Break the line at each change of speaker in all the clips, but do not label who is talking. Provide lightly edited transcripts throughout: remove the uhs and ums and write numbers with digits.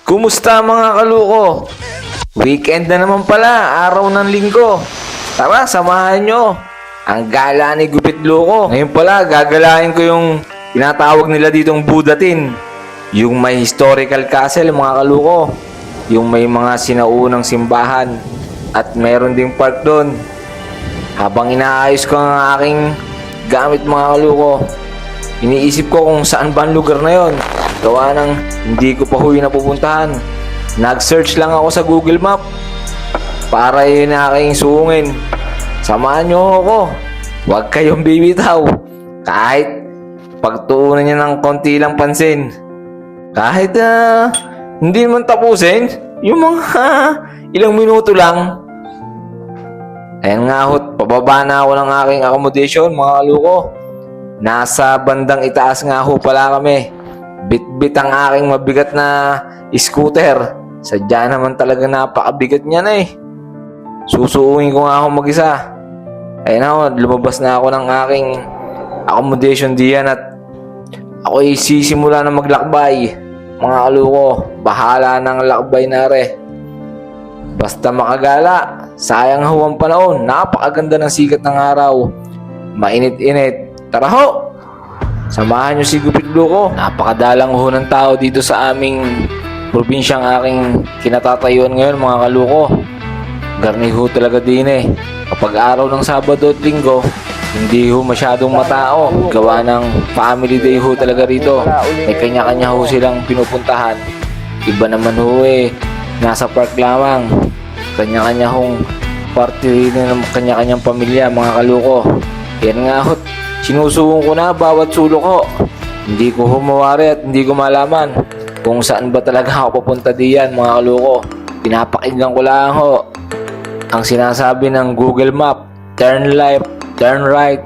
Kumusta mga kaluko? Weekend na naman pala, araw ng linggo. Tara, samahan nyo. Ang gala ni Gupit Loko. Ngayon pala, gagalahin ko yung tinatawag nila ditong Budatin. Yung may historical castle mga kaluko. Yung may mga sinaunang simbahan. At meron ding park doon. Habang inaayos ko ang aking gamit mga kaluko, iniisip ko kung saan ba ang lugar na yon. Gawa ng hindi ko pa huwi napupuntahan. Nag-search lang ako sa Google Map para yun na aking suungin. Samahan nyo ako. Huwag kayong bibitaw. Kahit pagtuunan niya ng konti lang pansin. Kahit hindi naman tapusin, yung mga ilang minuto lang. Ayan nga hot, pababa na ako ng aking accommodation mga kaluko. Nasa bandang itaas nga ho pala kami. Bit-bit ang aking mabigat na scooter. Sadya naman talaga napakabigat niya na eh. Susuungin ko nga ako mag-isa. Ayun ako, lumabas na ako ng aking accommodation diyan at ako ay sisimula na maglakbay. Mga kaluko, bahala ng lakbay na re. Basta makagala, sayang ho ang panahon. Napakaganda ng sikat ng araw. Mainit-init. Tara ho! Samahan nyo si Gupit Loko. Napakadalang ho ng tao dito sa aming probinsyang aking kinatatayuan ngayon mga kaluko. Garni ho talaga din eh. Kapag araw ng Sabado at Linggo, hindi ho masyadong matao. Gawa ng family day ho talaga rito. May kanya-kanya ho silang pinupuntahan. Iba naman ho eh, nasa park lamang. Kanya-kanya hong party rin ng kanya-kanyang pamilya mga kaluko. Yan nga ho, sinusuong ko na bawat sulok ko. Hindi ko humawari at hindi ko malaman kung saan ba talaga ako papunta diyan mga kaluko. Pinapakinggan ko lang ho ang sinasabi ng Google Map. Turn left, turn right.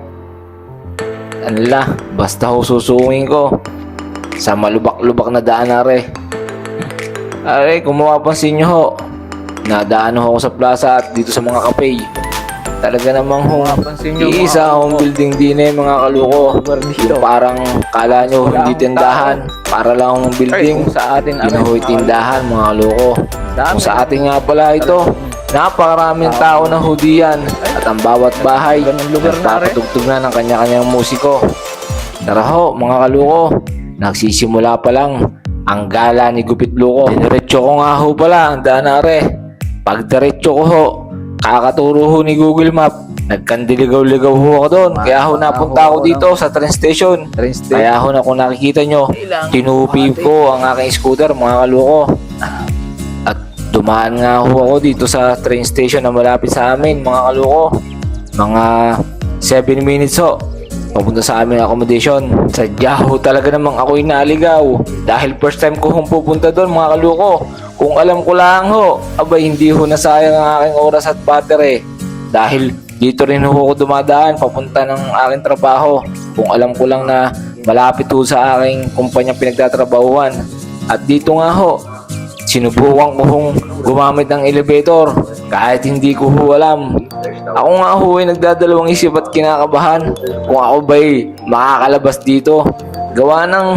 Anla, basta ho susungin ko sa malubak-lubak na daan na re. Are, kung mapapansin nyo ho, nadaan ho ako sa plaza at dito sa mga cafe. Talaga namang iisa home building din eh mga kaluko. Yung parang kala nyo hindi tindahan, para lang home building. Yun ho tindahan mga kaluko. Kung sa atin nga pala ito, napakaraming tao na hudiyan at ang bawat bahay nagpapatugtog na ng kanya-kanyang musiko. Tara ho mga kaluko, nagsisimula pa lang ang gala ni Gupit Loko. Diretso ko nga ho pala ang danare. Pag diretso ko ho, kakaturo ho ni Google Map. Nagkandiligaw-ligaw ho ako doon. Kaya ho napunta ako dito sa train station. Kaya ho na kung nakikita nyo, tinupi ko ang aking scooter mga kaluko. At dumaan nga ho ako dito sa train station na malapit sa amin mga kaluko. Mga 7 minutes ho papunta sa aming accommodation. Sadya ho talaga namang ako'y naligaw. Dahil first time ko hong pupunta doon mga kaluko. Kung alam ko lang ho, abay hindi ho nasayang ang aking oras at battery. Dahil dito rin ho ako dumadaan papunta ng aking trabaho. Kung alam ko lang na malapit ho sa aking kumpanyang pinagtatrabahuan. At dito nga ho, sinubukan ko hong gumamit ng elevator kahit hindi ko ho alam. Ako nga ho ay nagdadalawang isip at kinakabahan kung ako ba'y makakalabas dito. Gawa ng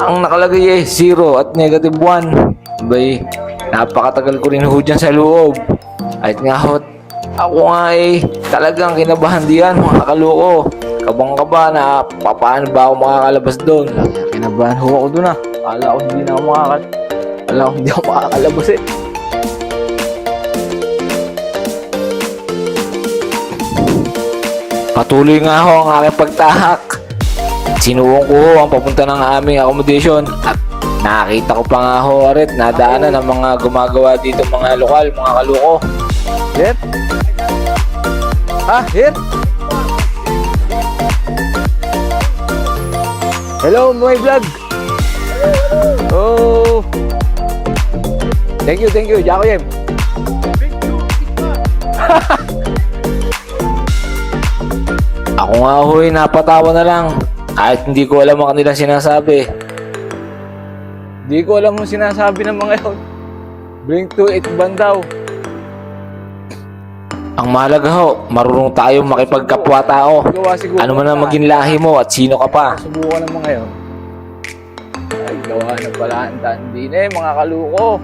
ang nakalagay eh 0 at -1. Bay, napakatagal ko rin ho dyan sa loob. At nga ho, ako nga eh talagang kinabahan diyan mga kaluko. Kabang-kaba na paano ba ako makakalabas doon. Kinabahan ho ako doon ah. Akala ko hindi ako makakalabas eh. Patuloy nga ho ang aking pagtahak. Sinuwong ko ho ang papunta ng aming accommodation at nakita ko pa nga ho arit nadaanan ng mga gumagawa dito mga lokal, mga kaluko. Hit? Hit? Hello, my vlog. Oh. Thank you. Jakoyem. Ako nga ho'y napatawa na lang kahit hindi ko alam ang kanilang sinasabi. Hindi ko alam ang sinasabi ng mga yun. Bring to it ban daw. Ang mahalaga ho, marunong tayo makipagkapwa-tao. Ano man ang maging lahi mo at sino ka pa.
Subukan ng mga yun. Ay,
gawa na pala ang dandine, mga kaluko.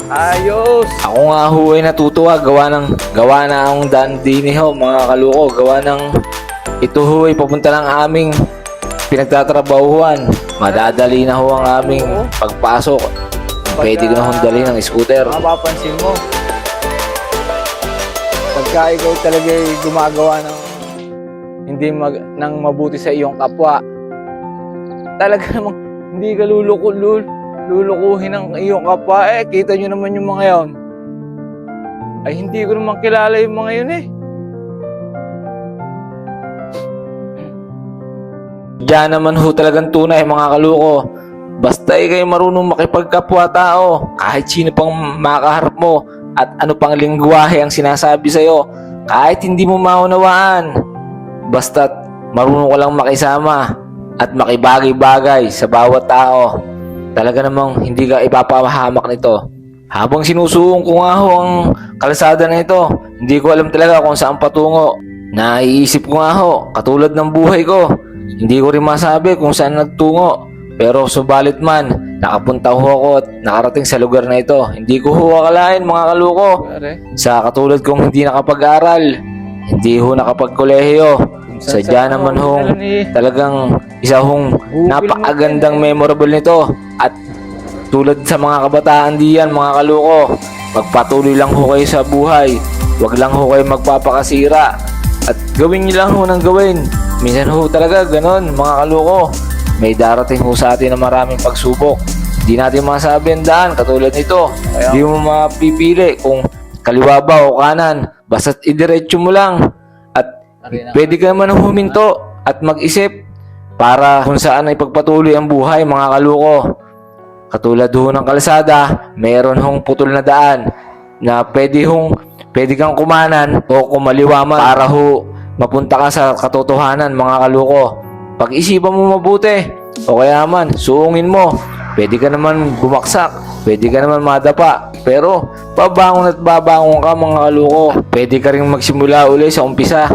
Ayos! Ako nga ho ay natutuwa, gawa na ang dandine ho, mga kaluko. Gawa ng ito ho ay papunta ng aming pinagtatrabahuan. Madadali na ho ang aming pagpasok. Pwede ko na hong dali ng scooter. Mapapansin mo, pagka ikaw talaga ay gumagawa ng nang mabuti sa iyong kapwa, talaga namang hindi ka lulukuhin ng iyong kapwa. Kita nyo naman yung mga yon. Ay hindi ko naman kilala yung mga yun eh. Diyan naman ho talagang tunay, mga kaluko. Basta kayo marunong makipagkapwa-tao, kahit sino pang makaharap mo at ano pang lingwahe ang sinasabi sa'yo, kahit hindi mo maunawaan, basta't marunong ka lang makisama at makibagay-bagay sa bawat tao, talaga namang hindi ka ipapahamak nito. Habang sinusuong ko nga ho ang kalsada na ito, hindi ko alam talaga kung saan patungo. Naiisip ko nga ho, katulad ng buhay ko, hindi ko rin masabi kung saan nagtungo. Pero subalit man, nakapunta ho ako at nakarating sa lugar na ito. Hindi ko ho akalain, mga kaluko. Sa katulad kong hindi nakapag-aral, hindi ho nakapag-kolehiyo. Sadya naman ho, talagang isa hong napakagandang memorable nito. At tulad sa mga kabataan diyan, mga kaluko, magpatuloy lang ho kayo sa buhay. Huwag lang ho kayo magpapakasira. At gawin niyo lang ho ng gawin. Minsan ho talaga ganon, mga kaluko. May darating ho sa atin na maraming pagsubok. Hindi natin masabi ang daan katulad nito. Hindi mo mapipili kung kaliwa ba o kanan. Basta't idiretso mo lang. At pwede ka naman huminto at mag-isip para kung saan ay pagpatuloy ang buhay, mga kaluko. Katulad ho ng kalsada, mayroon hong putol na daan na pwede kang kumanan o kumaliwa man para ho mapunta ka sa katotohanan, mga kaluko. Pag-isipan mo mabuti o kaya man suungin mo. Pwede ka naman bumaksak, pwede ka naman madapa, pero babangon at babangon ka, mga kaluko. Pwede ka rin magsimula uli sa umpisa.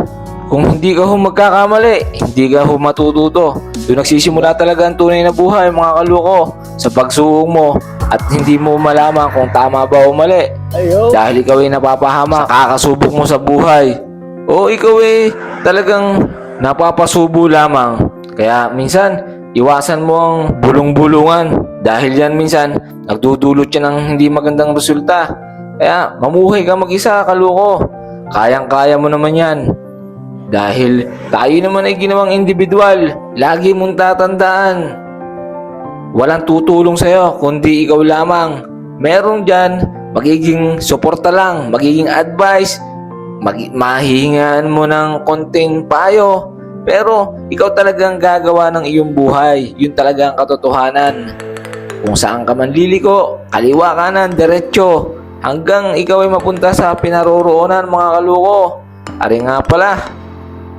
Kung hindi ka ho magkakamali, hindi ka ho matututo. Doon nagsisimula talaga ang tunay na buhay, mga kaluko, sa pagsuong mo at hindi mo malaman kung tama ba o mali. Dahil ikaw ay napapahamak sa kakasubok mo sa buhay. O ikaw ay talagang napapasubo lamang. Kaya minsan, iwasan mo ang bulong-bulungan. Dahil yan minsan, nagdudulot yan ng hindi magandang resulta. Kaya mamuhay ka mag-isa, kaluko. Kayang-kaya mo naman yan. Dahil tayo naman ay ginawang individual. Lagi mong tatandaan, walang tutulong sa'yo kundi ikaw lamang. Meron dyan, magiging suporta lang, magiging advice, mahihingaan mo ng konting payo, pero ikaw talagang gagawa ng iyong buhay. Yun talaga ang katotohanan. Kung saan ka man liliko, kaliwa kanan, diretso, hanggang ikaw ay mapunta sa pinaroroonan, mga kaluko. Ari nga pala,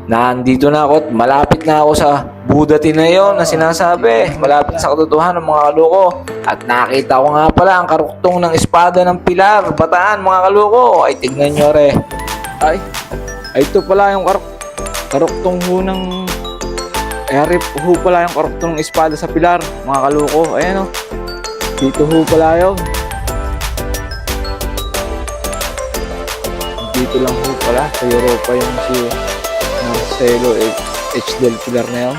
nandito na ako at malapit na ako sa Budati na yon na sinasabi. Malapit sa katotohanan, mga kaluko. At nakita ko nga pala ang karuktong ng espada ng Pilar, Bataan, mga kaluko. Ay, tignan nyo re. Ay, ito pala yung karuktong ho ng rip ho pala yung karuktong ng espada sa Pilar, mga kaluko. Ayan o, dito ho pala yun. Dito lang ho pala sa Europa yung si Marcelo H. del Pilar na yun.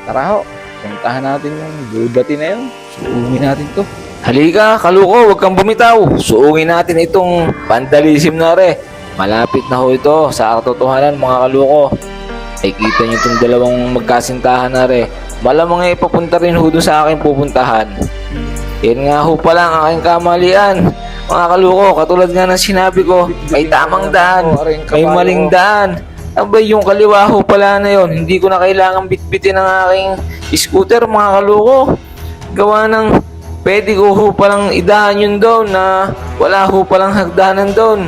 Tara ho, puntahan natin yung Budati na yun. Suungin natin to. Halika, kaluko, huwag kang bumitaw. Suungin natin itong vandalism na re. Malapit na ho ito sa katotohanan, mga kaluko. Ay kita nyo itong dalawang magkasintahan na re. Malamang ay papunta rin ho doon sa aking pupuntahan. Yan nga ho pala ang aking kamalian, mga kaluko. Katulad nga ng sinabi ko, may tamang daan, may maling daan. Abay, yung kaliwa ho pala na yon, hindi ko na kailangan bitbitin ang aking scooter, mga kaluko. Gawa ng pwede ko ho palang idaan yun doon na wala ho palang hagdanan doon.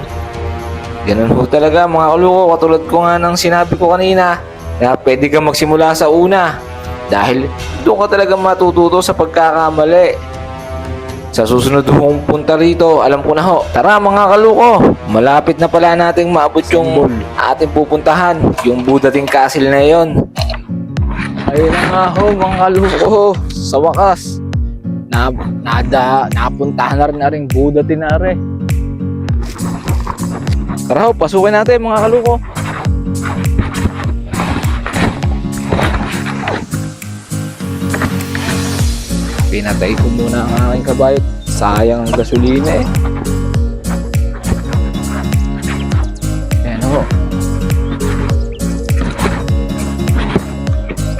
Ganun ho talaga, mga kaluko. Katulad ko nga ng sinabi ko kanina, na pwede kang magsimula sa una dahil doon ka talaga matututo sa pagkakamali. Sa susunod kong punta rito, alam ko na ho. Tara mga kaluko, malapit na pala nating maabot yung ating pupuntahan, yung Budating Castle na yon. Ayun na nga ho mga kaluko, sa wakas. Napuntahan na rin na rin Budating na rin. Tara ho, pasukin natin mga kaluko. Pinatay ko muna ang aking kabayo. Sayang ang gasolina eh. Ayan ho.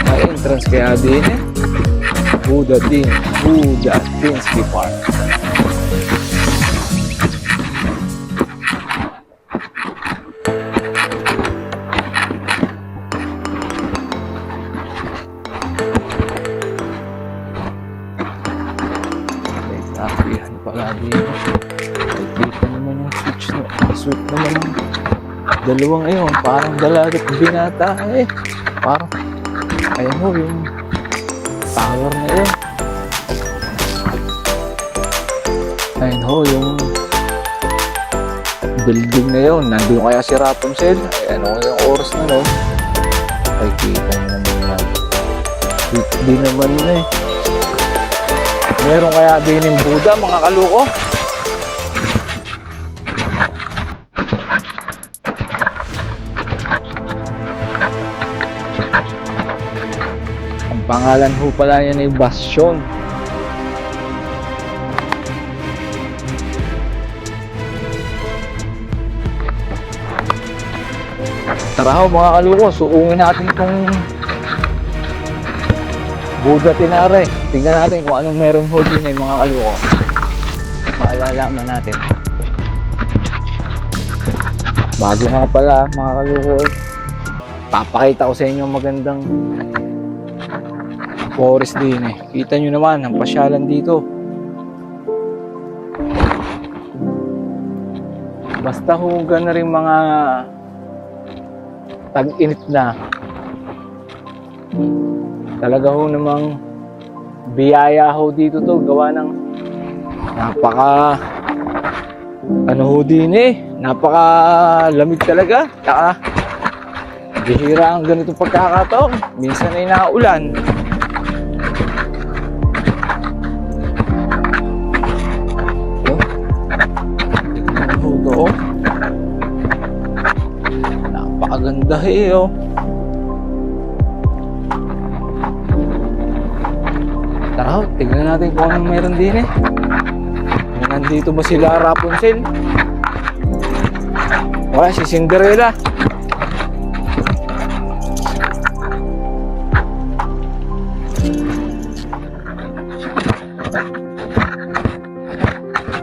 May entrance kaya din eh. Budating Ski Park. Apihan pala dito. Kita naman yung switch naman ng dalawang ayon. Parang dalagat binata eh. Parang, ayan ho yung tower na yun. Ayan ho yung building na yun. Nandun kaya si Rapunzel. Ayan ho yung oras na no. Ay kita nyo naman yan. Di naman na eh. Meron kaya din yung Buda, mga kaluko? Ang pangalan ho pala yan ay Bastion. Tara ho mga kaluko, suungin natin itong Buda Tinare. Tingnan natin kung anong meron ho din ay mga kaluko. Maalalaman natin. Bago nga pala mga kaluko, papakita ko sa inyo magandang forest din eh. Kita nyo naman ang pasyalan dito. Basta huwag na rin mga tag-init na. Talaga ho namang biyaya ho dito to, gawa ng napaka ano ho din eh, napaka lamig talaga. Taka bihira ang ganitong pagkakataon, minsan ay naulan. Tignan ho to oh. Napakaganda eh oh. Tara, tignan natin kung anong meron din eh. Nandito ba sila Rapunzel? Wala, si Cinderella.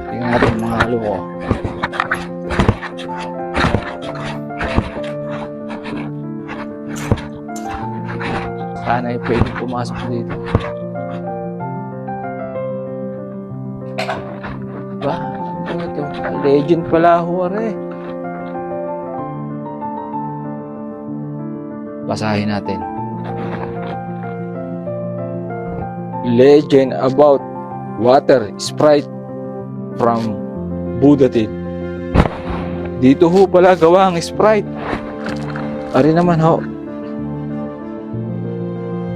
Tignan natin mga kaluko. Sana ay pwede pumasok dito. Ba, ano ito? Legend pala ho, are. Basahin natin. Legend about water sprite from Budating. Dito ho pala gawa ang sprite. Ari naman ho.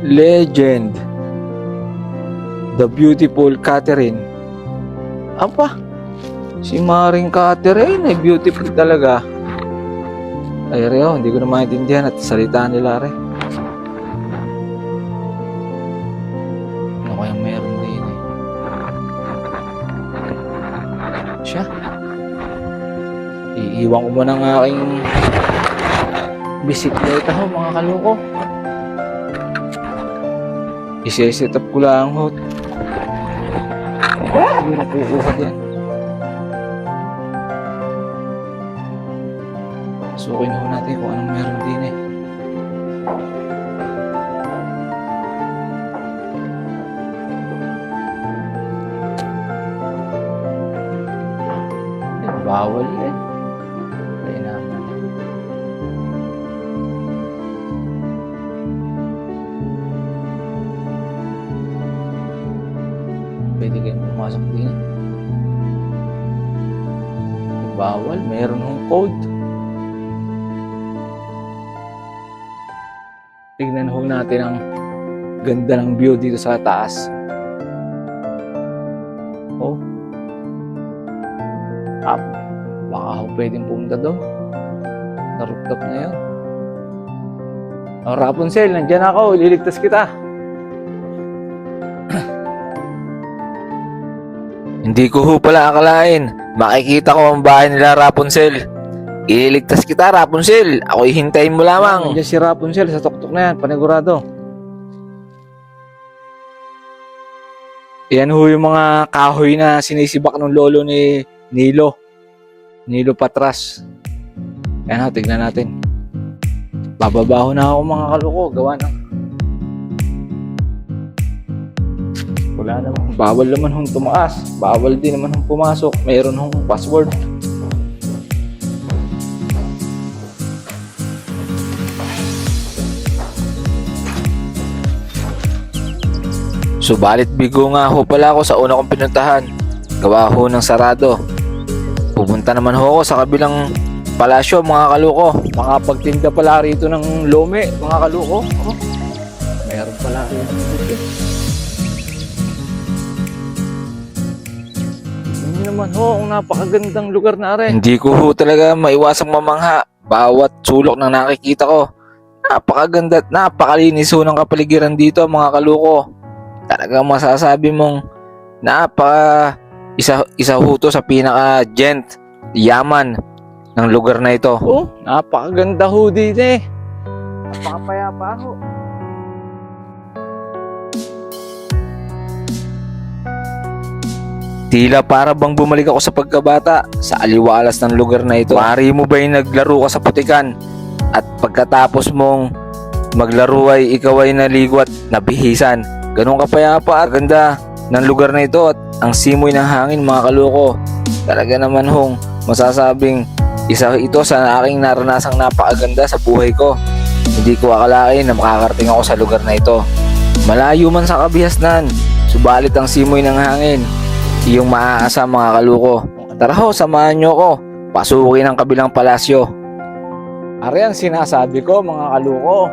Legend. The beautiful Catherine. Apa? Si Maring Catherine ay beautiful talaga. Ay reo, hindi ko na maintindihan at salita nila re. Ano kayang meron din eh? Siya. Iiwan ko muna ng aking bisikleta ho mga kaluko. I-set up ko lang ho. Hindi na pukuha yan. Sukin ho natin kung anong meron din eh. Bawal eh. Kaya naman. pwede kayong pumasok din. Bawal, meron ng code. Tignan ho natin ang ganda ng view dito sa taas. Oh. Up. Baka ho pwedeng pumunta doon. Sa rooftop na yun. Oh, Rapunzel, nandyan ako. Ililigtas kita. Hindi ko ho pala akalain. Makikita ko ang bahay nila Rapunzel. Ililigtas kita, Rapunzel. Ako'y hintayin mo lamang. Nandiyan si Rapunzel sa tuktok na yan, panigurado. Yan ho yung mga kahoy na sinisibak ng lolo ni Nilo. Nilo Patras. Yan ho, tignan natin. Bababaho na ako mga kaluko. Gawa ng... Wala naman. Bawal naman hong tumaas. Bawal din naman hong pumasok. Mayroon hong password. Subalit bigo nga ho pala ako sa una kong pinuntahan. Gawa ho ng sarado. Pupunta naman ho ako sa kabilang palasyo mga kaluko. Makapagtinda pala rito ng lome mga kaluko. Oh, mayroon pala rito. Hindi naman ho, ang napakagandang lugar na rin. Hindi ko ho talaga maiwasang mamangha. Bawat sulok na nakikita ko. Napakaganda at napakalinis ho ng kapaligiran dito mga kaluko. Talagang masasabi mong isa ho to sa pinaka-gent, yaman ng lugar na ito. Oh, napakaganda ho dito eh. Napakapayapa ho. Tila para bang bumalik ako sa pagkabata sa aliwalas ng lugar na ito. Mari mo ba yung naglaro ka sa putikan at pagkatapos mong maglaro ay ikaw ay naligo at nabihisan? Ganun kapayapa at ganda ng lugar na ito at ang simoy ng hangin mga kaluko. Talaga naman hong masasabing isa ito sa aking naranasang napakaganda sa buhay ko. Hindi ko akalain na makakarating ako sa lugar na ito. Malayo man sa kabihasnan, subalit ang simoy ng hangin, iyong maaasa mga kaluko. Tara ho, samahan nyo ko. Pasukin ang kabilang palasyo. Ari ang sinasabi ko mga kaluko.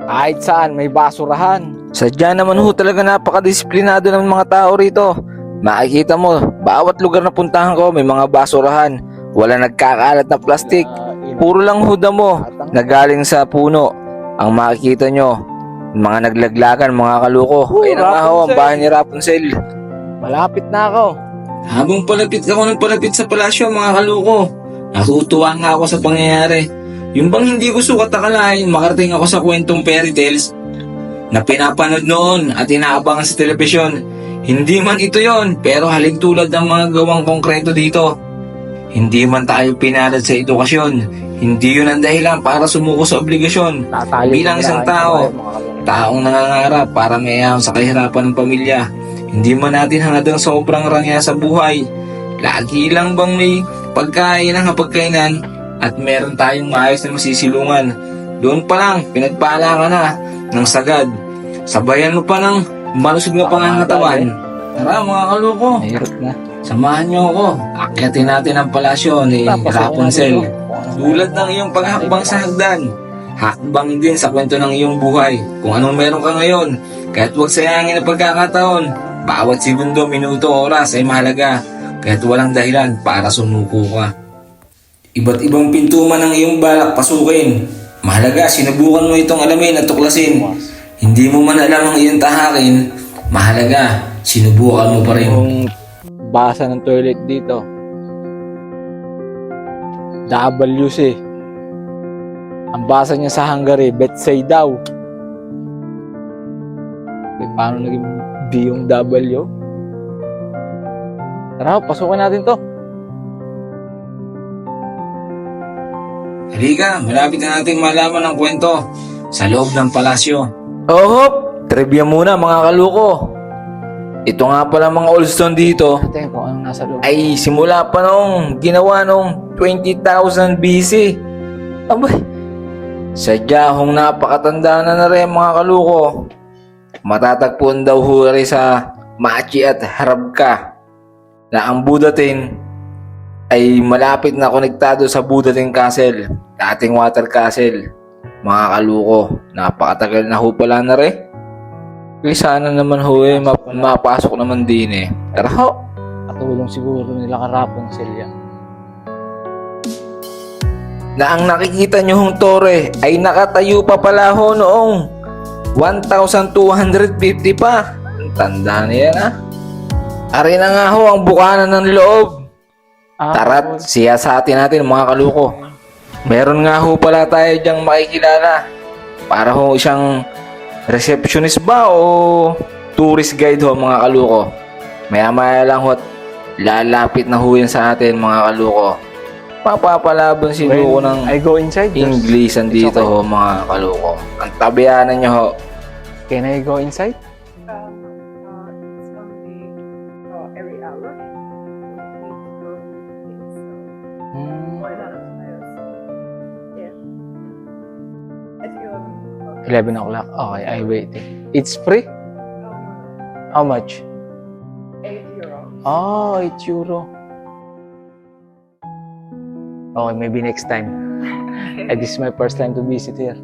Kahit saan may basurahan. Sadya naman ho talaga napakadisiplinado ng mga tao rito. Makikita mo, bawat lugar na puntahan ko may mga basurahan. Wala nagkakalat na plastik. Puro lang huda mo na galing sa puno. Ang makikita nyo, mga naglaglagan mga kaluko. Ayun na nga ho ang bahay ni Rapunzel. Malapit na ako. Habang palapit ako ng palapit sa palasyo mga kaluko, natutuwa nga ako sa pangyayari. Yung bang hindi ko sukat akalain makarating ako sa kwentong fairy tales na pinapanood noon at inaabangan sa telebisyon. Hindi man ito yon, pero halig tulad ng mga gawang konkreto dito. Hindi man tayo pinalad sa edukasyon. Hindi yun ang dahilan para sumuko sa obligasyon. Bilang isang tao, taong nangangarap para mayahon sa kahirapan ng pamilya. Hindi man natin hanggang sobrang rangya sa buhay. Lagi lang bang may pagkain ng hapagkainan at meron tayong maayos na masisilungan. Doon pa lang, pinagpala ka na ng sagad. Sabayan mo pa ng malusog na pangangatawan. Tara mga kaluko, samahan nyo ako. Akyatin natin ang palasyo ni Rapunzel. Tulad ng iyong paghakbang sa hagdan, hakbang din sa kwento ng iyong buhay. Kung anong meron ka ngayon, kahit huwag sayangin ang pagkakataon. Bawat segundo, minuto, oras ay mahalaga. Kahit walang dahilan para sumuko ka. Iba't ibang pintuman ang iyong balak pasukin. Mahalaga, sinubukan mo itong alamin at tuklasin. Hindi mo man alam ang iyong tahakin, mahalaga, sinubukan mo pa rin. Yung basa ng toilet dito, WC. Ang basa niya sa Hungary, Betsay daw. Paano naging B yung W? Tara, pasukin natin to. Halika, malapit na natin malaman ang kwento sa loob ng palasyo. Oh, hop! Trivia muna mga kaluko. Ito nga pala mga old stone dito ay simula pa nung ginawa nung 20,000 BC. Abay, sadya hong napakatanda na rin mga kaluko. Matatagpuan daw huli sa Machi at harap ka na ang Budatin ay malapit na konektado sa Budatin Castle, dating water castle. Mga kaluko, napakatagal na ho pala na rin. Sana naman ho mapasok naman din eh. Tara ho.
Katulong siguro nila ka Rapunzel yan.
Na ang nakikita nyo hong tore ay nakatayo pa pala ho noong 1,250 pa. Ang tanda niya na. Ari na nga ho ang bukana ng loob. Tara't siyasatin natin mga kaluko. Meron nga ho pala tayo dyang makikilala. Para ho isang receptionist ba o tourist guide ho mga kaluko. Maya-maya lang ho lalapit na ho yan sa atin mga kaluko. Papapalaban si Luko ng
I go inside.
English dito
okay.
ho mga kaluko. Ang tabianan nyo ho.
Can I go inside?
It's only every hour. Why not upstairs? Yeah. At
11 o'clock. Okay, I waiting. It's free? How much?
€8.
Oh, €8. Okay, maybe next time. This is my first time to visit here.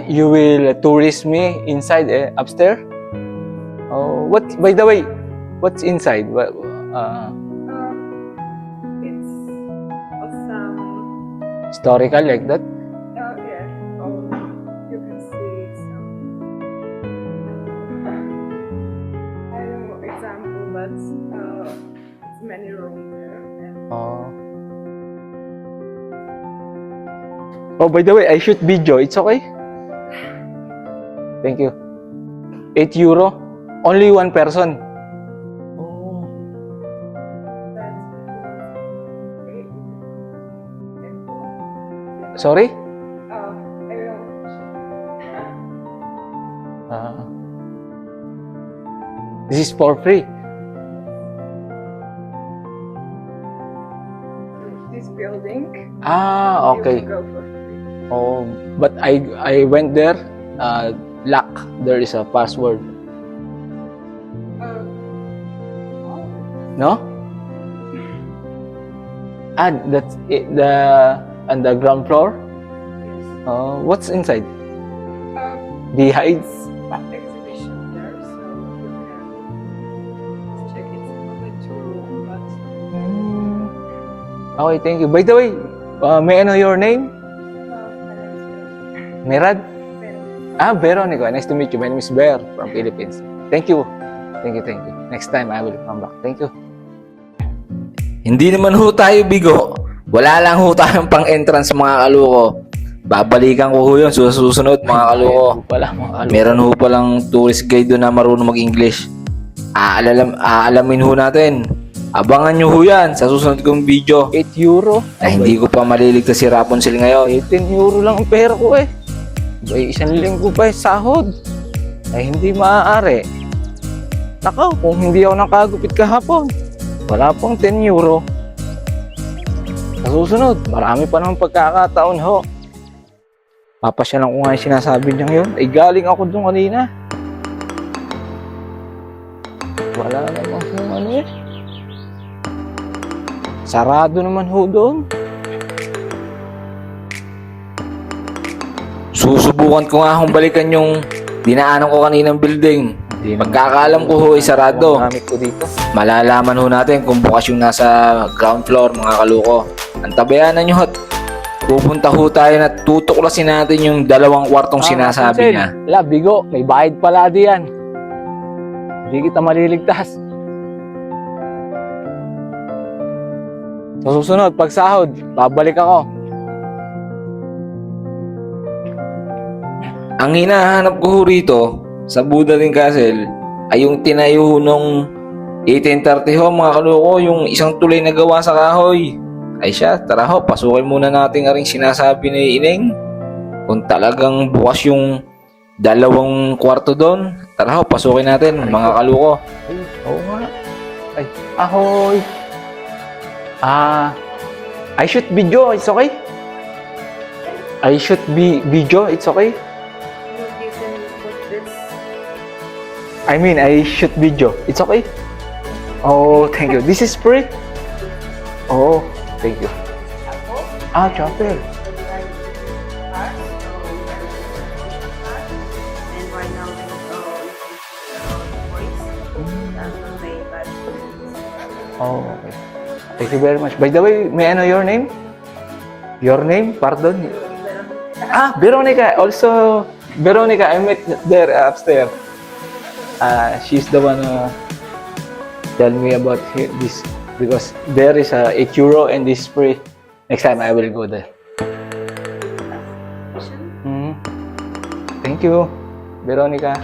You will tourist me inside, upstairs? Oh, what? By the way, what's inside?
It's some.
Historical like that?
Yeah. Oh, you can see some. I don't know example, but it's many rooms there. And
Oh. Oh, by the way, I shoot video. It's okay? Thank you. €8? Only one person? Oh.
that's
Sorry?
I don't.
This is for free.
This building.
Okay.
You will go for free.
Oh, but I went there. Lock. There is a password. No? That's it, the on the ground floor.
Yes.
What's inside?
Exhibition
Behind.
there, so you can check. It's only 2 rooms, but
Okay, thank you. By the way, may I know your name? Merad? Veronica. Nice to meet you. My name is Bear from Philippines. Thank you. Thank you. Next time I will come back. Thank you.
Hindi naman ho tayo bigo. Wala lang ho tayong pang-entrance mga kaluko. Babalikan ko ho yun sa susunod mga kaluko. Meron ho palang tourist guide doon na marunong mag-English. Aalamin ho natin. Abangan nyo ho yan sa susunod kong video.
€8?
Na hindi ko pa maliligtas si Rapunzel ngayon.
€18 lang ang pera ko eh. Ay, 1 linggo pa sahod. Ay, hindi maaari. Nakaw, kung hindi ako nakagupit kahapon, wala pang €10. Sa susunod, marami pa naman pagkakataon ho. Papasyalan ko nga yung sinasabi niya yun. Ay, galing ako doon kanina. Wala naman kung ano eh. Sarado naman ho doon.
Susubukan ko nga akong balikan yung dinaanan ko kaninang building. Pagkakaalam ko ho, sarado.
Gamit ko dito.
Malalaman ho natin kung bukas yung nasa ground floor mga kaluko. Ang tabayanan nyo hot. Pupunta ho tayo na tutuklasin natin yung 2 kwartong sinasabi niya.
Bigo, may bayad pala diyan. Hindi kita maliligtas. Sa susunod, pag sahod, babalik ako.
Ang hinahanap ko ho rito sa Budatin Castle ay yung tinayo nung 1830 ho mga kaluko, yung isang tulay na gawa sa kahoy. Ay siya, tara ho, pasukin muna natin ang ring sinasabi ni Ineng. Kung talagang bukas yung 2 kwarto doon, tara ho, pasukin natin mga kaluko.
Ay, oo nga. Ay, ahoy. I shoot video, it's okay? I shoot video, it's okay?
you can put this
I mean, I shoot video. It's okay? Oh, thank you. This is free? Oh, thank you.
Chapel.
Ah, chapel.
So we are using cards, so we are using cards. And right now we the voice that are made by students.
Oh, okay. Thank you very much. By the way, may I know your name? Your name? Pardon? Ah, Veronica. Also, Veronica, I met there upstairs. She's the one who tell me about this because there is a €8 and this free. Next time I will go there. Hmm. Thank you, Veronica.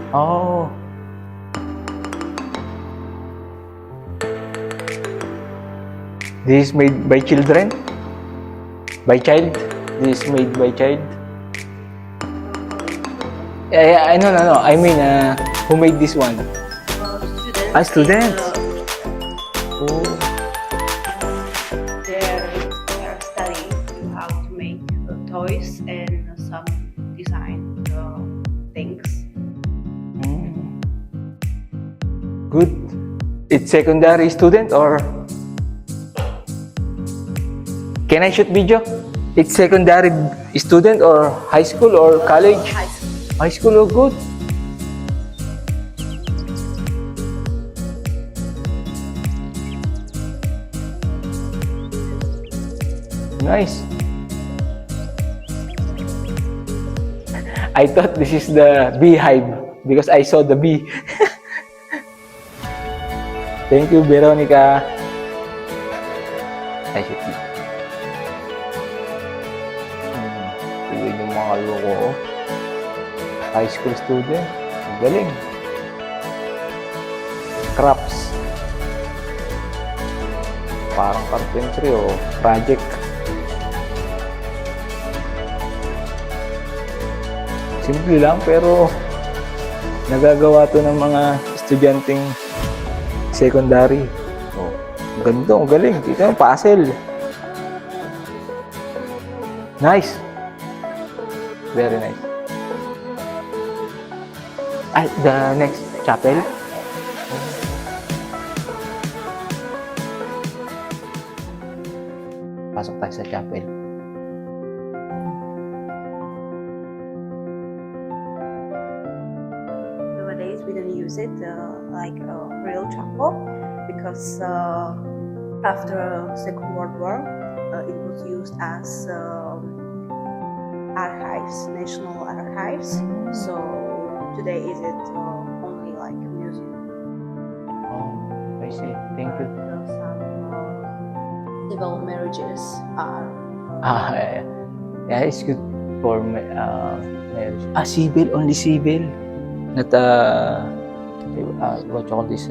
Oh. This is made by children? By child? This is made by child? Yeah, no. I mean, who made this one?
Students.
Ah, students. Oh.
They're studying how to make toys and some design things.
Mm. Good. It's secondary student or? Can I shoot video? It's secondary student or high school or college?
High school.
High school, oh good. Nice. I thought this is the beehive because I saw the bee. Thank you, Veronica. I should be. Tignan yung mga loko, oh. High school student. Ang galing. Crafts. Parang carpentry o project. Simple lang pero nagagawa to ng mga estudyanteng secondary. Oh, ganda, ang galing. Ito yung puzzle. Nice. Very nice. Ah, the next chapel? Pasok tayo sa chapel.
Nowadays, we don't use it like a real chapel because after Second World War, it was used as archives, national archives. So today is it only like a museum.
Oh, I see. Thank you.
Some civil marriages are.
Yeah, it's good for marriage. Ah, civil, only civil. Not what you call this,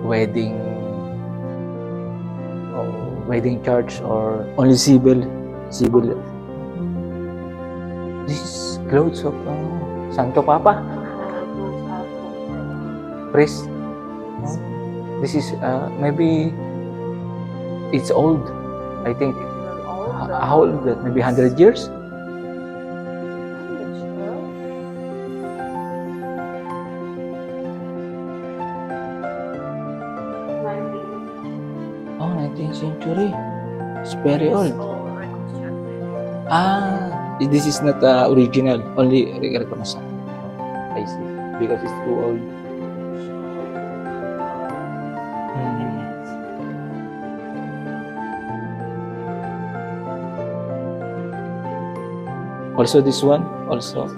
wedding, wedding church or only civil. This is clothes of Santo Papa, priest. This is maybe it's old. I think how old? That maybe 100 years. Oh, 19th century. It's very old. Ah, this is not original. Only reconnaissance. I see. Because it's too old. Also this one, also.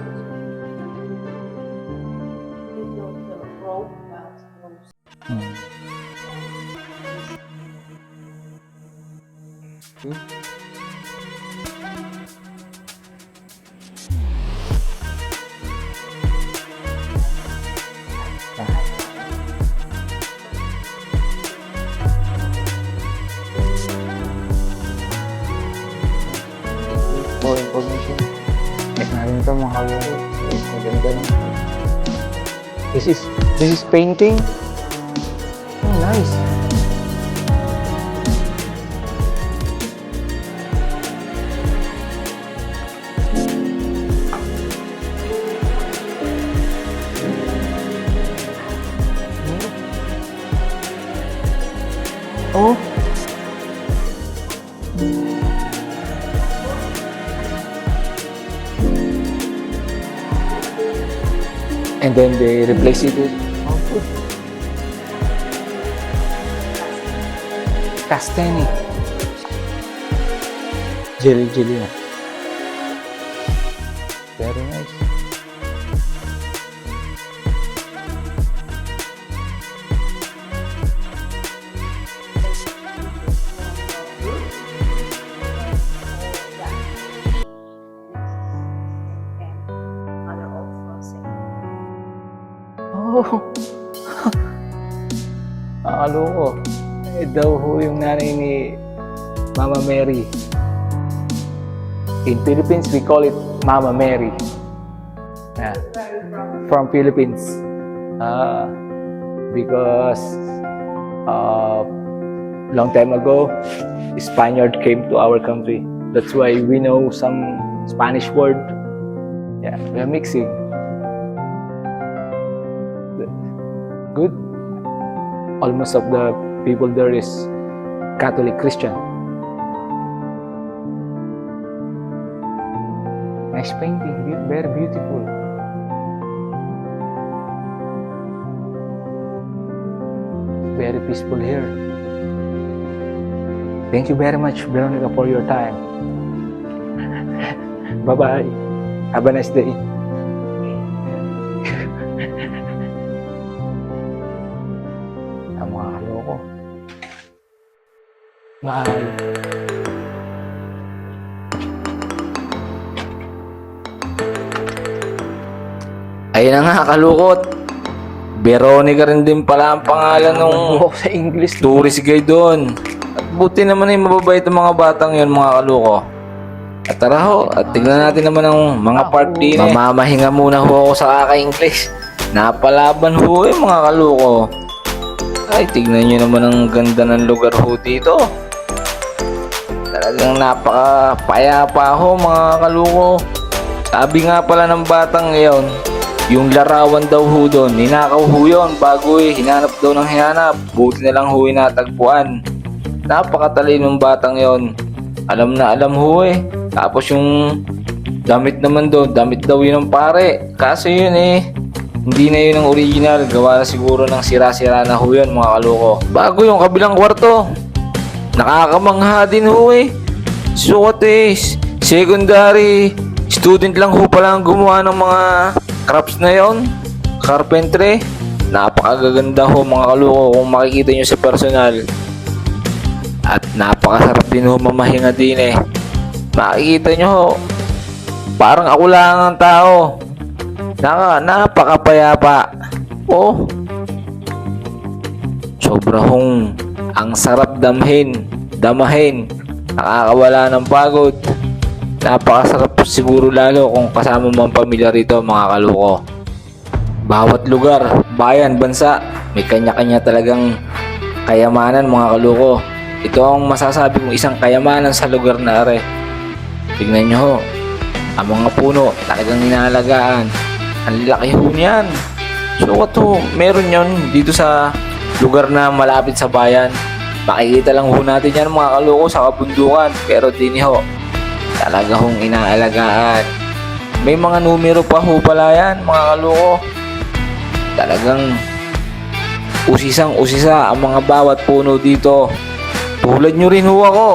For information. Check natin ito mga kalaro. Maganda lang. This is painting. Oh, nice. Oh. And then they replace it with food. Castani. Jelly na. Very nice.
Mother also saying,
Oh. Nakaloko. Daw ho yung nanay ni Mama Mary. In Philippines, we call it Mama Mary. Yeah. From Philippines. Because long time ago, Spaniard came to our country. That's why we know some Spanish word. Yeah, we are mixing. Good. Almost of the people there is Catholic Christian. Nice painting, very beautiful. Very peaceful here. Thank you very much, Veronica, for your time. Bye-bye. Have a nice day. Ang mga kaloko. Bye.
Ayun na nga, kalukot. Veronica rin din pala ang pangalan ng
Buhok sa English.
tourist guide doon. At buti naman ay mababait ang mga batang yon, mga kaluko. At tara ho, at tignan natin naman ang mga part din. Mamamahinga muna ho ako sa kaka-English. Napalaban ho mga kaluko. Ay, tignan nyo naman ang ganda ng lugar ho dito. Talagang napaka-payapa ho mga kaluko. Sabi nga pala ng batang ngayon, yung larawan daw ho doon, ninakaw ho yun bago hinanap daw ng hinanap. Buti na lang ho natagpuan. Napakatalinong batang yon. Alam na alam ho Tapos yung damit naman doon, damit daw yun ng pare. Kaso yun hindi na yun ang original. Gawa na siguro ng sira-sira na ho yun mga kaloko. Bago yung kabilang kwarto. Nakakamangha din ho Sukat secondary student lang ho pala ang gumawa ng mga crafts na yon. Carpentry. Napakagaganda ho mga kaloko kung makikita nyo sa personal. At napakasarap din ho mamahinga din Makikita nyo ho, parang ako lang ang tao. Napakapayapa. Oh, sobra hong ang sarap damahin. Nakakawala ng pagod. Napakasarap siguro lalo kung kasama mo ang pamilya rito mga kaluko. Bawat lugar, bayan, bansa, may kanya-kanya talagang kayamanan mga kaluko. Ito ang masasabi kong isang kayamanan sa lugar na Tignan nyo ho, ang mga puno talagang ninalagaan. Ang laki ho niyan. Sukat ho, meron yun dito sa lugar na malapit sa bayan. Makikita lang ho natin yan mga kaluko sa kabundukan. Pero din ho, talaga hong inaalagaan. May mga numero pa ho pala yan mga kaluko. Talagang usisang-usisa ang mga bawat puno dito. Tulad nyo rin ho ako.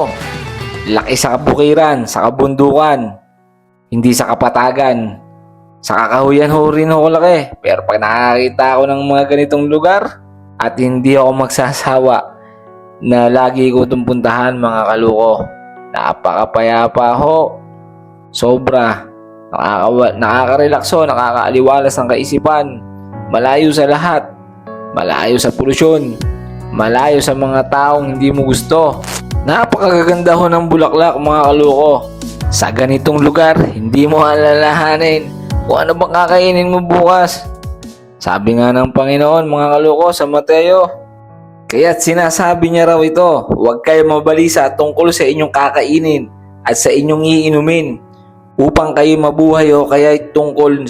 Laki sa kabukiran, sa kabundukan. Hindi sa kapatagan. Sa kakahuyan ho rin ako laki. Pero pag nakakita ako ng mga ganitong lugar, at hindi ako magsasawa na lagi ko itong puntahan mga kaluko. Napakapayapa ho. Sobra. Nakaka-relax ho, nakakaaliwalas ng kaisipan. Malayo sa lahat. Malayo sa polusyon. Malayo sa mga taong hindi mo gusto. Napakaganda ho ng bulaklak mga kaluko. Sa ganitong lugar, hindi mo alalahanin kung ano bang kakainin mo bukas. Sabi nga ng Panginoon mga kaluko sa Mateo, kaya't sinasabi niya raw ito, huwag kayo mabalisa tungkol sa inyong kakainin at sa inyong iinumin upang kayo mabuhay o kaya tungkol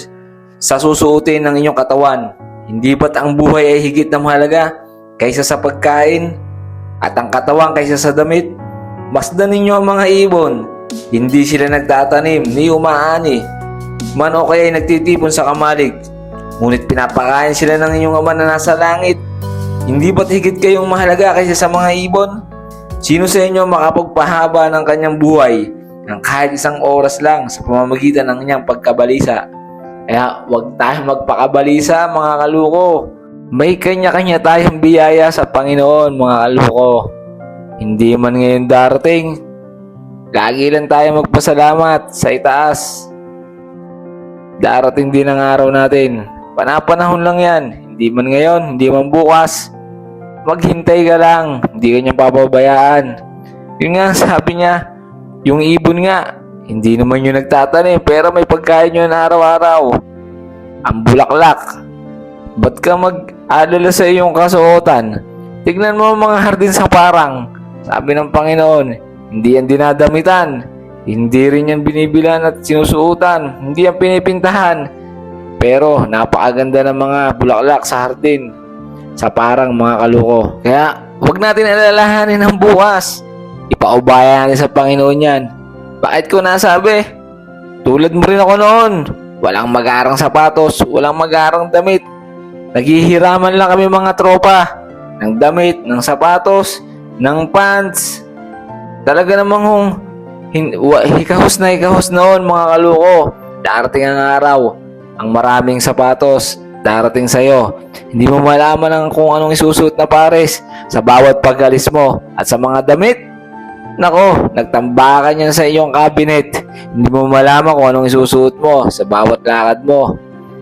sa susuotin ng inyong katawan. Hindi ba't ang buhay ay higit na mahalaga kaysa sa pagkain? at ang katawan kaysa sa damit. Masdan ninyo ang mga ibon. Hindi sila nagtatanim ni umaani, man o kaya ay nagtitipon sa kamalig. Ngunit pinapakain sila ng inyong ama na nasa langit. Hindi ba't higit kayong mahalaga kaysa sa mga ibon? Sino sa inyo makapagpahaba ng kanyang buhay ng kahit isang oras lang sa pamamagitan ng kanyang pagkabalisa? Kaya huwag tayong magpakabalisa, mga kaluko. May kanya-kanya tayong biyaya sa Panginoon, mga kaluko. Hindi man ngayon darating, lagi lang tayo magpasalamat sa itaas. Darating din ang araw natin. Panapanahon lang yan. Hindi man ngayon, hindi man bukas. Maghintay ka lang. Hindi ka niyang papabayaan. Yun nga, sabi niya, yung ibon nga, hindi naman yun nagtatanim, pero may pagkain yun araw-araw. Ang bulaklak. Ba't ka mag-alala sa iyong kasuotan? Tignan mo ang mga hardin sa parang. Sabi ng Panginoon, hindi yan dinadamitan. Hindi rin yan binibilan at sinusuotan. Hindi yan pinipintahan. Pero napakaganda ng mga bulaklak sa hardin, sa parang, mga kaluko. Kaya huwag natin alalahanin ang bukas. Ipaubaya natin sa Panginoon yan. Bakit ko nasabi? Tulad mo rin ako noon. Walang mag-arang sapatos, walang mag-arang damit. Naghihiraman lang kami mga tropa ng damit, ng sapatos, ng pants. Talaga namang hikahos noon, mga kaluko. Darating ang araw, ang maraming sapatos darating sa'yo. Hindi mo malaman ang kung anong isusuot na pares sa bawat pag-alis mo. At sa mga damit, nako, nagtambakan yan sa iyong cabinet. Hindi mo malaman kung anong isusuot mo sa bawat lakad mo.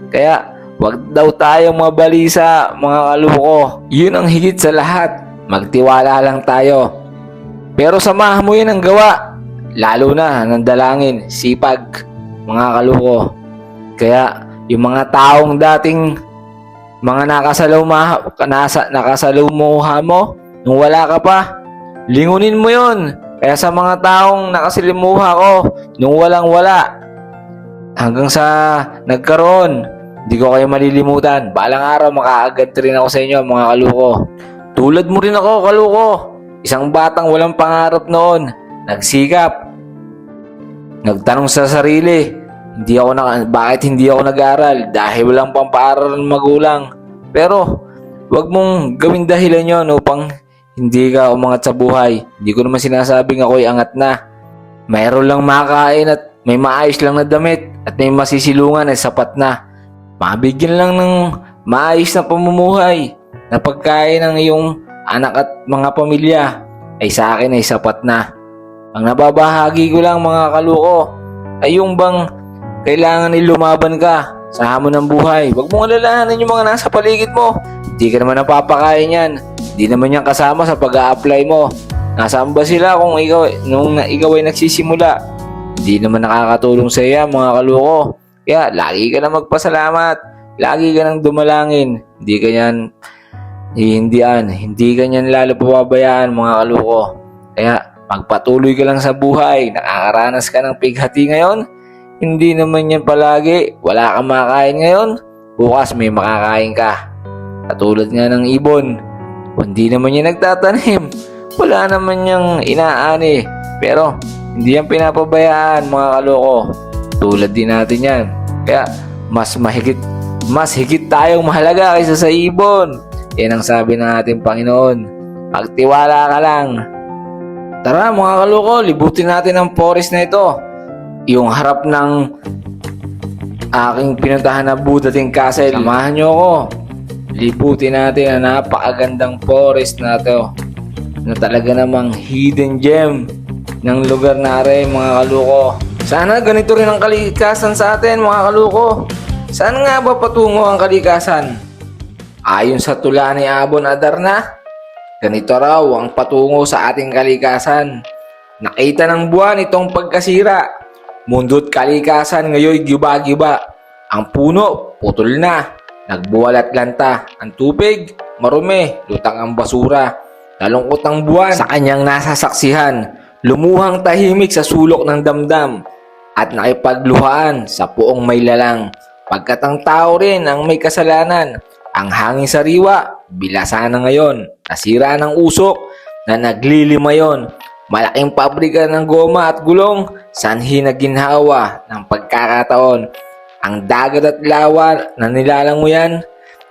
Kaya, wag daw tayong mabalisa, mga kaluko. Yun ang higit sa lahat. Magtiwala lang tayo. Pero samahan mo yun ang gawa. Lalo na ng dalangin, sipag, mga kaluko. Kaya, yung mga taong dating mga nakasalamuha mo nung wala ka pa, lingunin mo yun. Kaya sa mga taong nakasalimuha ko nung walang-wala, hanggang sa nagkaroon, di ko kayo malilimutan. Balang araw makaagat rin ako sa inyo, mga kaluko. Tulad mo rin ako, kaluko. Isang batang walang pangarap noon. Nagsikap. Nagtanong sa sarili, bakit hindi ako nag-aral? Dahil walang pampaaral ng magulang. Pero, wag mong gawing dahilan yon upang hindi ka umangat sa buhay. Hindi ko naman sinasabing ako'y angat na. Mayroon lang makain at may maayos lang na damit at may masisilungan ay sapat na. Mabigyan lang ng maayos na pamumuhay na pagkain ng iyong anak at mga pamilya ay sa akin ay sapat na. Ang nababahagi ko lang, mga kaluko, ay yung bang kailangan lumaban ka sa hamon ng buhay. Huwag mong alalahanin yung mga nasa paligid mo. Hindi ka naman napapakain yan. Hindi naman yan kasama sa pag-a-apply mo. Nasaan ba sila kung nung ikaw ay nagsisimula? Hindi naman nakakatulong sa iya, mga kaluko. Kaya lagi ka na magpasalamat. Lagi ka nang dumalangin. Hindi ka niyan lalo pababayaan, mga kaluko. Kaya magpatuloy ka lang sa buhay. Nakakaranas ka ng pighati ngayon. Hindi naman yan palagi. Wala kang makain ngayon, bukas may makakain ka. Katulad nga ng ibon. Hindi naman yan nagtatanim. Wala naman yung inaani. Pero hindi yan pinapabayaan, mga kaloko. Tulad din natin yan. Kaya mas higit tayong mahalaga kaysa sa ibon. Yan ang sabi ng ating Panginoon. Magtiwala ka lang. Tara, mga kaloko, libutin natin ang forest na ito. Yung harap ng aking pinuntahan na Budating Castle. Samahan nyo ako. Libutin natin ang napakagandang forest na ito. Na talaga namang hidden gem ng lugar na rin, mga kaluko. Sana ganito rin ang kalikasan sa atin, mga kaluko. Saan nga ba patungo ang kalikasan? Ayon sa tula ni Abon Adarna, ganito raw ang patungo sa ating kalikasan. Nakita ng buwan itong pagkasira. Mundo't kalikasan ngayon giba-giba. Ang puno, putol na. Nagbuwalat lanta. Ang tubig, marumi. Lutang ang basura. Nalungkot ang buwan sa kanyang nasasaksihan. Lumuhang tahimik sa sulok ng damdam. At nakipagluhaan sa puong may lalang. Pagkat ang tao rin ang may kasalanan. Ang hangin sariwa, bilasa na ngayon. Nasira ng usok. na naglilima yon. Malaking pabrika ng goma at gulong, sanhi na ginhawa ng pagkakataon. Ang dagat at lawa na nilalanguyan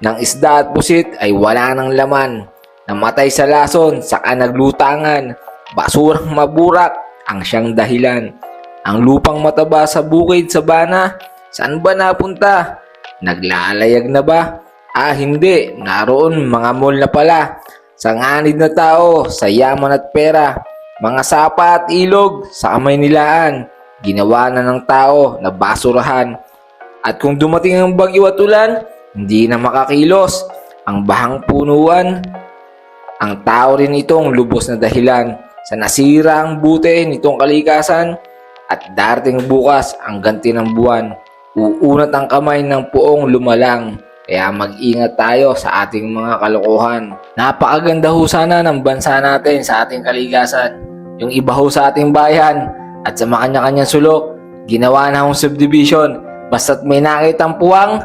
ng isda at pusit ay wala ng laman. Namatay sa lason, saka naglutangan. Basurang maburak ang siyang dahilan. Ang lupang mataba sa bukid sa bana, saan ba napunta? Naglalayag na ba? Hindi. Naroon mga mall na pala. Sa nganid na tao, sa yaman at pera. Mga sapa at ilog sa kamay nilaan. Ginawa na ng tao na basurahan. At kung dumating ang bagyo at ulan, hindi na makakilos ang bahang punuan. Ang tao rin itong lubos na dahilan sa nasira ang buti nitong kalikasan. At darating bukas ang ganti ng buwan. Uunat ang kamay ng puong lumalang. Kaya mag-ingat tayo sa ating mga kalokohan. Napakaganda ho sana ng bansa natin sa ating kalikasan. Yung iba ho sa ating bayan at sa mga kanya-kanyang sulok, ginawa na hong subdivision. Basta't may nakitang puwang,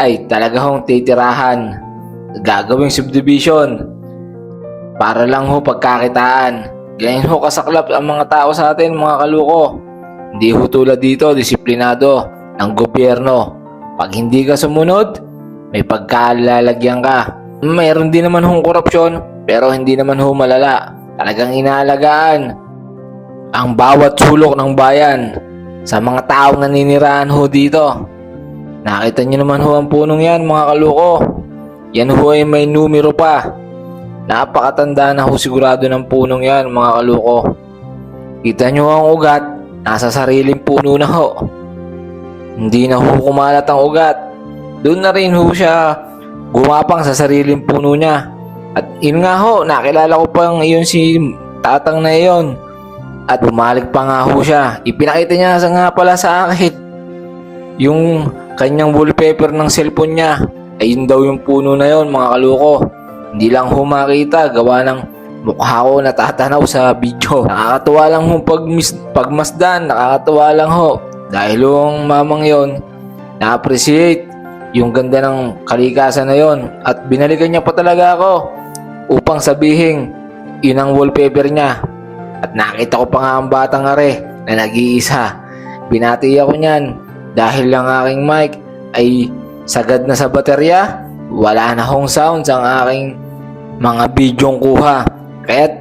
ay talaga hong titirahan. Gagawing subdivision para lang ho pagkakitaan. Ganyan ho kasaklap ang mga tao sa atin, mga kaluko. Hindi ho tulad dito, disiplinado ang gobyerno. Pag hindi ka sumunod, may pagkalalagyan ka. Mayroon din naman hong korupsyon, pero hindi naman ho malala. Talagang inaalagaan ang bawat sulok ng bayan sa mga taong naninirahan ho dito. Nakita nyo naman ho ang punong yan, mga kaluko. Yan ho ay may numero pa. Napakatanda na ho sigurado ng punong yan, mga kaluko. Kita nyo ang ugat, nasa sariling puno na ho. Hindi na ho kumalat ang ugat. Doon na rin ho siya gumapang sa sariling puno niya. At yun nga ho, nakilala ko pang iyon si tatang na iyon. At bumalik pa nga ho siya. Ipinakita niya nga pala sa akin yung kanyang wallpaper ng cellphone niya. Ayun daw yung puno na yon, mga kaluko. Hindi lang ho makita, gawa ng mukha ko natatanaw sa video. Nakakatuwa lang ho pagmasdan, nakakatuwa lang ho. Dahil yung mamang yon, na-appreciate yung ganda ng kalikasan na yon. At binalikan niya pa talaga ako upang sabihin yun ang wallpaper niya. At nakita ko pa nga ang batang are na nag-iisa. Binati ako niyan dahil lang aking mic ay sagad na sa baterya. Wala na hong sounds ang aking mga bidyong kuha. Kaya't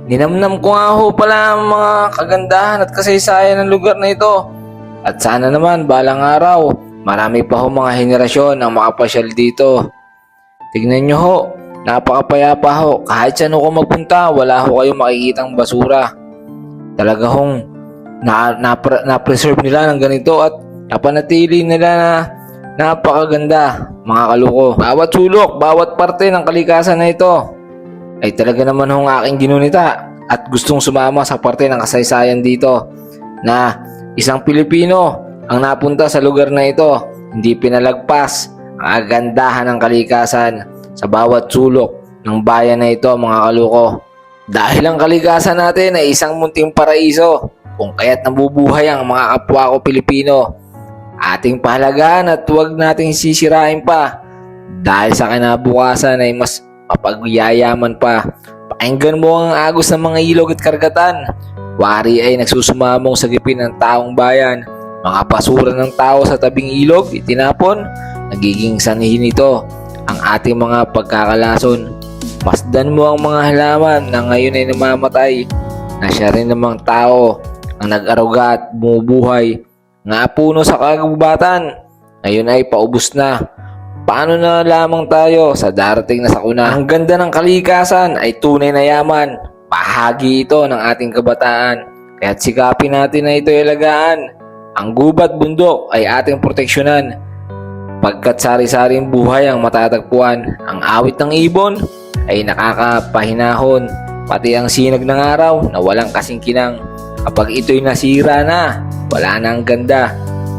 ninamnam ko nga ho pala ang mga kagandahan at kasaysayan ng lugar na ito. At sana naman balang araw marami pa ho mga henerasyon ang makapasyal dito. Tignan nyo ho, napakapayapa ho. Kahit saan ho magpunta, wala ho kayong makikitang basura. Talaga hong na-preserve nila ng ganito at napanatili nila na napakaganda, mga kaluko. Bawat sulok, bawat parte ng kalikasan na ito ay talaga naman hong aking ginunita at gustong sumama sa parte ng kasaysayan dito na isang Pilipino ang napunta sa lugar na ito. Hindi pinalagpas ang kagandahan ng kalikasan sa bawat sulok ng bayan na ito, mga kaluko. Dahil ang kalikasan natin ay isang munting paraiso kung kaya't nabubuhay ang mga kapwa ko Pilipino. Ating pahalagaan at huwag nating sisirain pa dahil sa kinabukasan ay mas mapagyayaman pa. Pakinggan mo ang agos ng mga ilog at karagatan. Wari ay nagsusumamong sa gipin ng taong bayan. Mga basura ng tao sa tabing ilog itinapon, nagiging sanhi nito ang ating mga pagkakalason. Masdan mo ang mga halaman na ngayon ay namamatay, na siya rin namang tao ang nag-aruga at bumubuhay. Nga puno sa kagubatan, ngayon ay paubos na. Paano na lamang tayo sa darating na sakuna? Ang ganda ng kalikasan ay tunay na yaman. Bahagi ito ng ating kabataan. Kaya't sikapin natin na ito ilagaan. Ang gubat bundok ay ating proteksyonan. Pagkat sari-saring buhay ang matatagpuan. Ang awit ng ibon ay nakakapahinahon. Pati ang sinag ng araw na walang kasingkinang. Kapag ito'y nasira na, wala na ang ganda.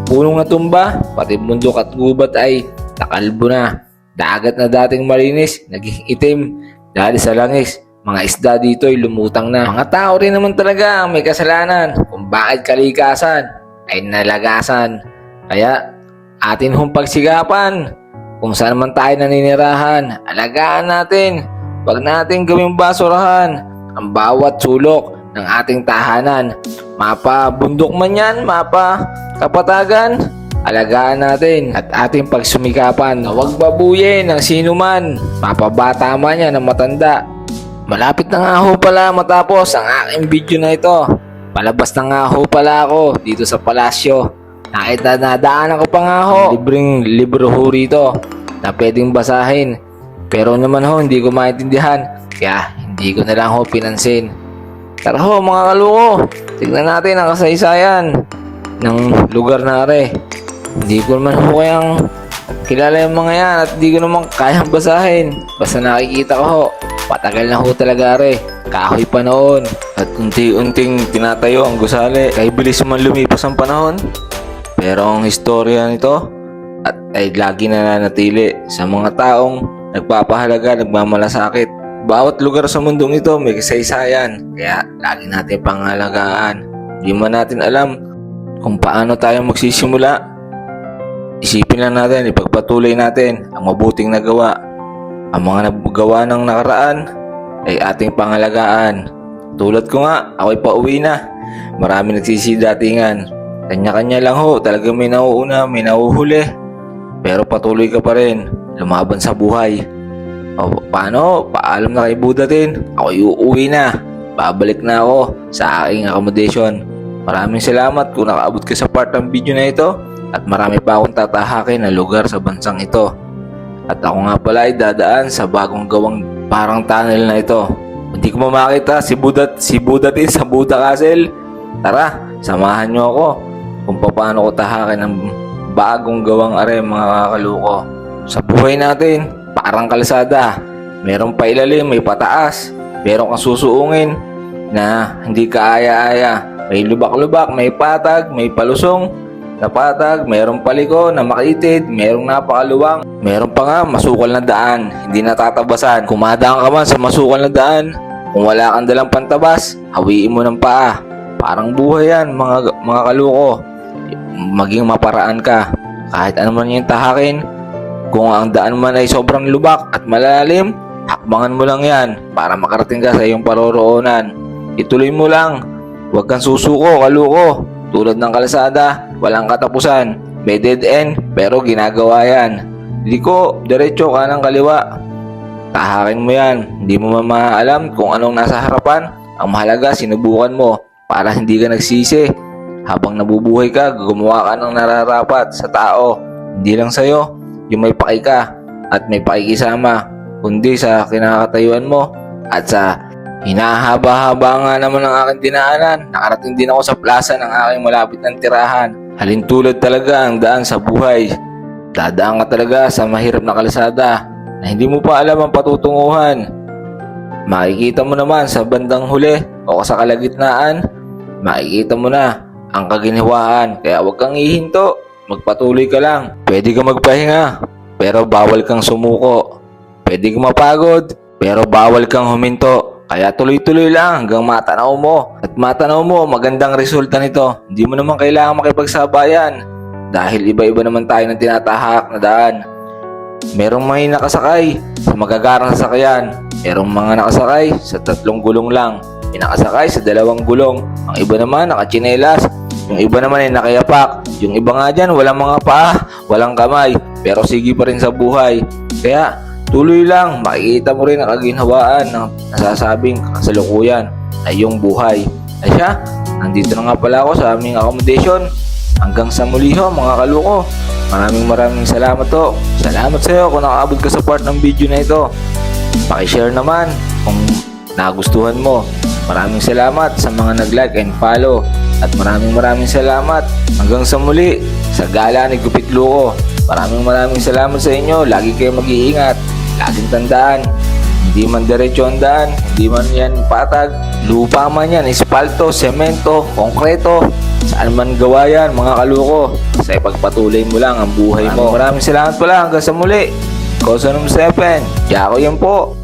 Punong natumba, pati bundok at gubat ay nakalbo na. Dagat na dating malinis, naging itim dahil sa langis. Mga isda dito ay lumutang na. Mga tao rin naman talaga ang may kasalanan kung bakit kalikasan ay nalagasan. Kaya atin hong pagsigapan kung saan man tayo naninirahan. Alagaan natin. Huwag natin gawing basurahan. ang bawat sulok ng ating tahanan. Mapa bundok man yan, mapa kapatagan, alagaan natin at ating pagsumikapan na huwag babuyin ng sino man, mapabata man yan ng matanda. Malapit na nga ho pala matapos ang aking video na ito. Palabas na nga ho pala ako dito sa palasyo. Nakita nadaanan ko pa nga ho, libreng libro ho rito na pwedeng basahin. Pero naman ho, hindi ko maintindihan, kaya hindi ko na lang ho pinansin. Tara ho mga kaluko, tignan natin ang kasaysayan ng lugar na are. Hindi ko naman ho kayang kilala yung mga yan at hindi ko naman kayang basahin. Basta nakikita ko ho, patagal na ho talaga are. Kahoy pa noon at unti-unting tinatayo ang gusali. Kaya bilis man lumipas ang panahon. Pero ang istorya nito ay lagi nananatili sa mga taong nagpapahalaga, nagmamalasakit. Bawat lugar sa mundong ito may kasaysayan, kaya lagi natin pangalagaan. Hindi man natin alam kung paano tayo magsisimula. Isipin lang natin, ipagpatuloy natin ang mabuting nagawa. Ang mga nagawa ng nakaraan ay ating pangalagaan. Tulad ko nga, ako'y pauwi na. Marami nagsisidatingan. Kanya-kanya lang ho, talaga may nauuna, may nauhuli. Pero patuloy ka pa rin, lumaban sa buhay. O paano? Paalam na kay Budatin. Ako'y uuwi na. Babalik na ako sa aking accommodation. Maraming salamat kung nakaabot ka sa part ng video na ito. At marami pa akong tatahakin na lugar sa bansang ito. At ako nga pala ay dadaan sa bagong gawang parang tunnel na ito. Hindi ko makita si Budatin sa Buda Castle. Tara, samahan nyo ako kung paano ko tahakin ng bagong gawang are mga kakaluko. Sa buhay natin, parang kalsada. Meron pa ilalim, may pataas. Meron kang susuungin na hindi ka aya-aya. May lubak-lubak, may patag, may palusong na patag, mayroong paliko na makitid, mayroong napakaluwang, mayroon pa nga masukal na daan, hindi natatabasan. Kumadaan ka man sa masukal na daan, kung wala kang dalang pantabas, hawiin mo ng paa. Parang buhay yan mga kaluko. Maging maparaan ka. Kahit ano man yung tahakin, kung ang daan man ay sobrang lubak at malalim, hakbangan mo lang yan para makarating ka sa iyong paroroonan. Ituloy mo lang. Huwag kang susuko, kaluko. Tulad ng kalsada, walang katapusan. May dead end, pero ginagawa yan. Liko, diretso, kanang kaliwa. Tahakin mo yan. Hindi mo maalam kung anong nasa harapan. Ang mahalaga, sinubukan mo para hindi ka nagsisi. Habang nabubuhay ka, gumawa ka ng nararapat sa tao. Hindi lang sa'yo, yung may paki ka at may pakikisama, kundi sa kinakatayuan mo at sa hinahaba-haba nga naman ng aking dinaanan. Nakarating din ako sa plaza ng aking malapit ng tirahan. Halintulad talaga ang daan sa buhay. Dadaan ka talaga sa mahirap na kalsada na hindi mo pa alam ang patutunguhan. Makikita mo naman sa bandang huli o sa kalagitnaan, makikita mo na ang kaginhawaan. Kaya huwag kang ihinto, magpatuloy ka lang. Pwede ka magpahinga, pero bawal kang sumuko. Pwede kang mapagod, pero bawal kang huminto. Kaya tuloy-tuloy lang hanggang matanaw mo. At matanaw mo, magandang resulta nito. Hindi mo naman kailangan makipagsabayan dahil iba-iba naman tayo ng tinatahak na daan. Merong mga nakasakay sa magagarang sasakyan. Merong mga nakasakay sa 3 gulong lang. May nakasakay sa 2 gulong. Ang iba naman nakatsinelas. Yung iba naman ay nakayapak. Yung iba nga dyan, walang mga paa, walang kamay. Pero sige pa rin sa buhay. Kaya tuloy lang, makikita mo rin ang kaginhawaan ng nasasabing kasalukuyan ay yung buhay. Ay siya, nandito na nga pala ako sa aming accommodation. Hanggang sa muli ho mga kaluko. Maraming salamat to. Salamat sa iyo kung nakaabot ka sa part ng video na ito. Paki-share naman kung nagustuhan mo. Maraming salamat sa mga nag-like and follow. At maraming salamat hanggang sa muli sa gala ni Gupit Luko. Maraming salamat sa inyo. Lagi kayo mag-iingat. Laging tandaan, hindi man diretso ang daan, hindi man yan patag, lupa man yan, espalto, semento, konkreto, saan man gawa yan mga kaluko. Sa ipagpatuloy mo lang ang buhay mo. Maraming salamat pala hanggang sa muli. Kosanum 7, Jaco yan po.